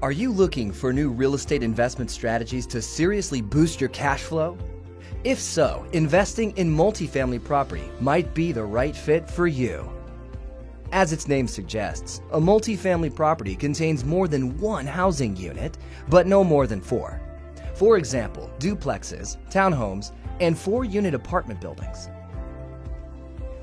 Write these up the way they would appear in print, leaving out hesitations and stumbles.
Are you looking for new real estate investment strategies to seriously boost your cash flow? If so, investing in multifamily property might be the right fit for you. As its name suggests, a multifamily property contains more than one housing unit, but no more than four. For example, duplexes, townhomes, and four-unit apartment buildings.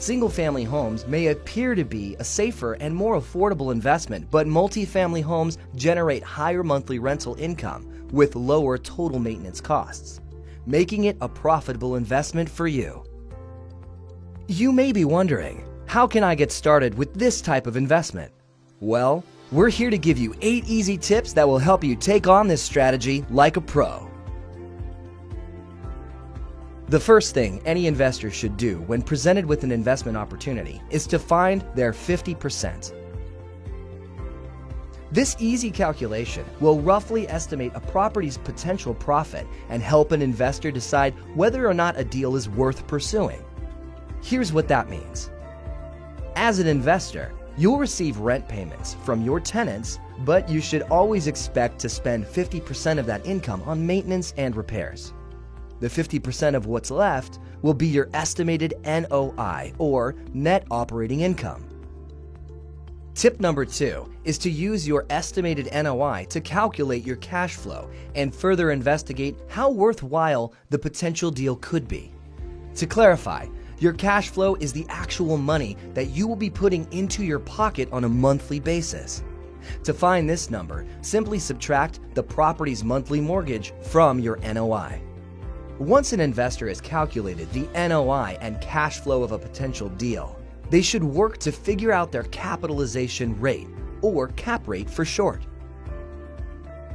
Single-family homes may appear to be a safer and more affordable investment, but multifamily homes generate higher monthly rental income with lower total maintenance costs, making it a profitable investment for you. You may be wondering, how can I get started with this type of investment? Well, we're here to give you 8 easy tips that will help you take on this strategy like a pro. The first thing any investor should do when presented with an investment opportunity is to find their 50%. This easy calculation will roughly estimate a property's potential profit and help an investor decide whether or not a deal is worth pursuing. Here's what that means. As an investor, you'll receive rent payments from your tenants, but you should always expect to spend 50% of that income on maintenance and repairs. The 50% of what's left will be your estimated NOI, or net operating income. Tip number 2 is to use your estimated NOI to calculate your cash flow and further investigate how worthwhile the potential deal could be. To clarify, your cash flow is the actual money that you will be putting into your pocket on a monthly basis. To find this number, simply subtract the property's monthly mortgage from your NOI. Once an investor has calculated the NOI and cash flow of a potential deal, they should work to figure out their capitalization rate, or cap rate for short.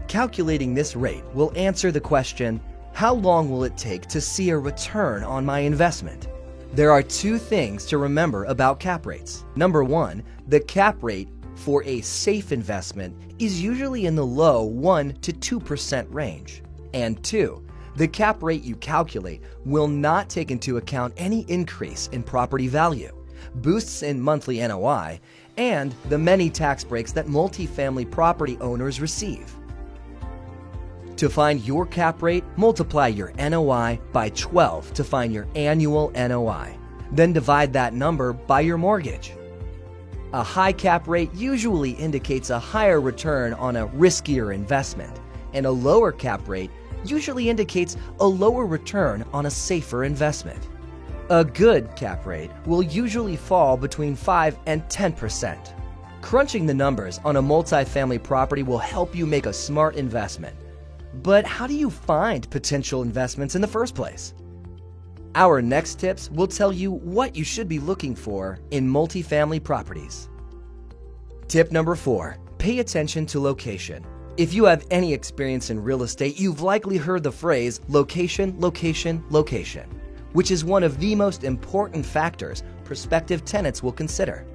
Calculating this rate will answer the question, how long will it take to see a return on my investment? There are 2 things to remember about cap rates. Number 1, the cap rate for a safe investment is usually in the low 1 to 2% range. And 2, the cap rate you calculate will not take into account any increase in property value, boosts in monthly NOI, and the many tax breaks that multifamily property owners receive. To find your cap rate, multiply your NOI by 12 to find your annual NOI. Then divide that number by your mortgage. A high cap rate usually indicates a higher return on a riskier investment, and a lower cap rate usually indicates a lower return on a safer investment. A good cap rate will usually fall between 5 and 10%. Crunching the numbers on a multifamily property will help you make a smart investment. But how do you find potential investments in the first place? Our next tips will tell you what you should be looking for in multifamily properties. Tip number 4, pay attention to location. If you have any experience in real estate, you've likely heard the phrase location, location, location, which is one of the most important factors prospective tenants will consider.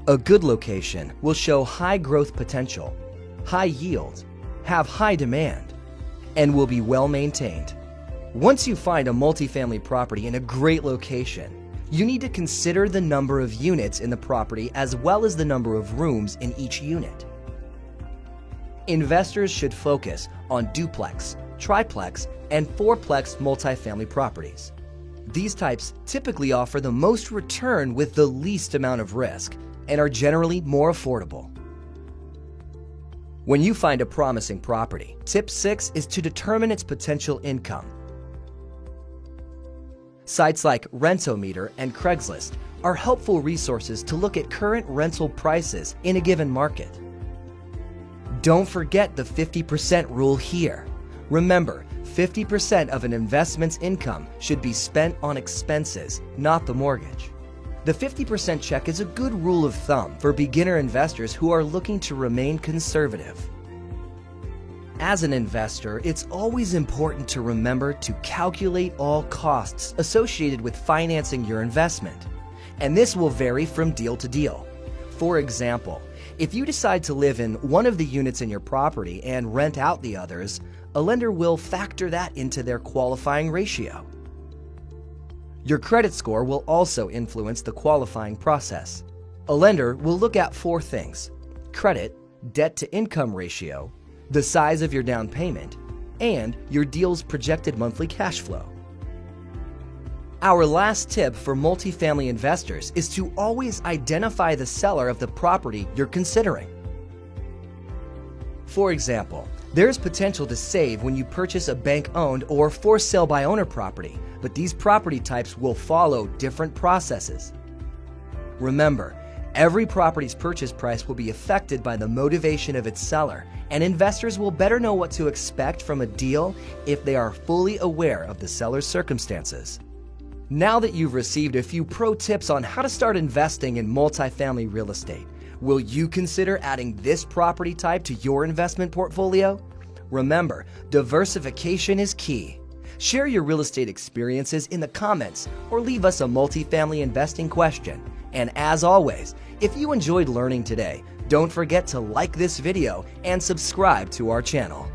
A good location will show high growth potential, high yield, have high demand, and will be well maintained. Once you find a multifamily property in a great location, you need to consider the number of units in the property as well as the number of rooms in each unit. Investors should focus on duplex, triplex, and fourplex multifamily properties. These types typically offer the most return with the least amount of risk and are generally more affordable. When you find a promising property, tip 6 is to determine its potential income. Sites like Rentometer and Craigslist are helpful resources to look at current rental prices in a given market. Don't forget the 50% rule here. Remember, 50% of an investment's income should be spent on expenses, not the mortgage. The 50% check is a good rule of thumb for beginner investors who are looking to remain conservative. As an investor, it's always important to remember to calculate all costs associated with financing your investment, and this will vary from deal to deal. For example, if you decide to live in one of the units in your property and rent out the others, a lender will factor that into their qualifying ratio. Your credit score will also influence the qualifying process. A lender will look at 4 things: credit, debt-to-income ratio, the size of your down payment, and your deal's projected monthly cash flow. Our last tip for multifamily investors is to always identify the seller of the property you're considering. For example, there's potential to save when you purchase a bank-owned or for-sale-by-owner property, but these property types will follow different processes. Remember, every property's purchase price will be affected by the motivation of its seller, and investors will better know what to expect from a deal if they are fully aware of the seller's circumstances. Now that you've received a few pro tips on how to start investing in multifamily real estate, will you consider adding this property type to your investment portfolio? Remember, diversification is key. Share your real estate experiences in the comments or leave us a multifamily investing question. And as always, if you enjoyed learning today, don't forget to like this video and subscribe to our channel.